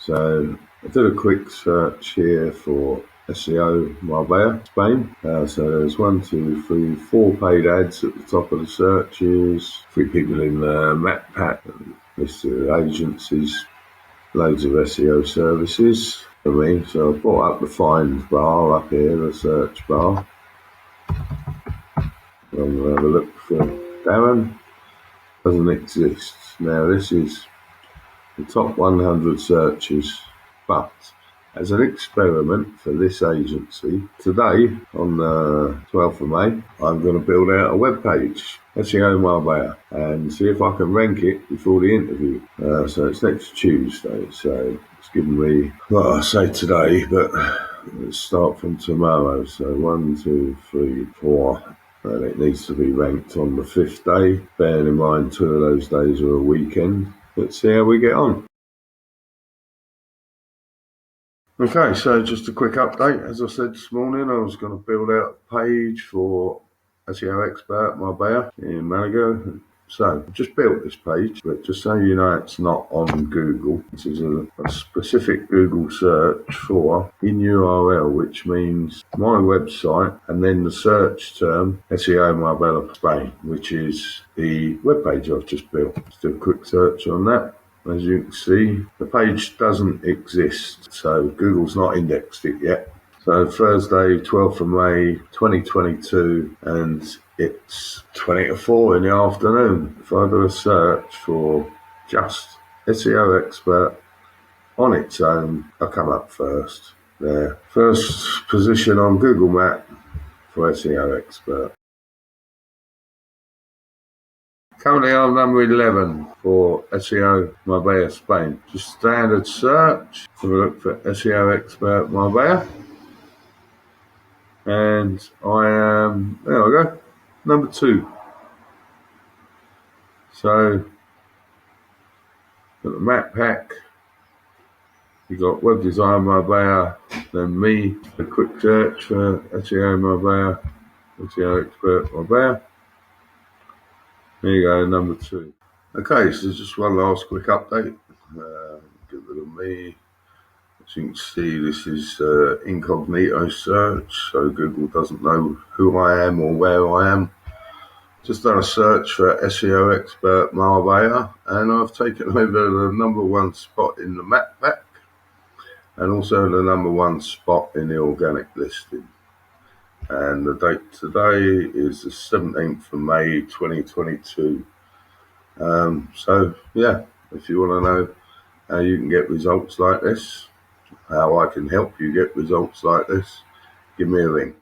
So I did a quick search here for SEO Marbella, Spain. So there's 1, 2, 3, 4 paid ads at the top of the searches, 3 people in the map pack, list of agencies, loads of SEO services for me. So I brought up the find bar up here, the search bar. I'm going to have a look for Darren. Doesn't exist. Now this is the top 100 searches, but as an experiment for this agency, today on the 12th of May, I'm going to build out a web page, SEO Marbella, and see if I can rank it before the interview. So it's next Tuesday, so it's given me, well, I say today, but let's start from tomorrow. So 1, 2, 3, 4. And it needs to be ranked on the 5th day, bearing in mind 2 of those days are a weekend. Let's see how we get on. Okay, so just a quick update. As I said this morning, I was going to build out a page for SEO Expert Marbella in Malaga. So I've just built this page, but just so you know, it's not on Google. This is a specific Google search for in URL, which means my website and then the search term SEO Marbella Spain, which is the web page I've just built. Let's do a quick search on that. As you can see, the page doesn't exist, so Google's not indexed it yet. So Thursday, 12th of May, 2022, and it's 20 to 4 in the afternoon. If I do a search for just SEO Expert on its own, I come up first there. First position on Google Map for SEO Expert. Currently I'm number 11 for SEO Marbella Spain. Just standard search. Have a look for SEO Expert Marbella. And I am, there we go, number 2. So, got the map pack. You got web design Marbella, then me. A quick search for SEO Marbella, SEO Expert Marbella. There you go, number 2. Okay, so just one last quick update. Get rid of me. As you can see, this is incognito search, so Google doesn't know who I am or where I am. Just done a search for SEO Expert Marbella, and I've taken over the number 1 spot in the map pack, and also the number 1 spot in the organic listing. And the date today is the 17th of May 2022. So yeah, if you want to know how you can get results like this, how I can help you get results like this, give me a ring.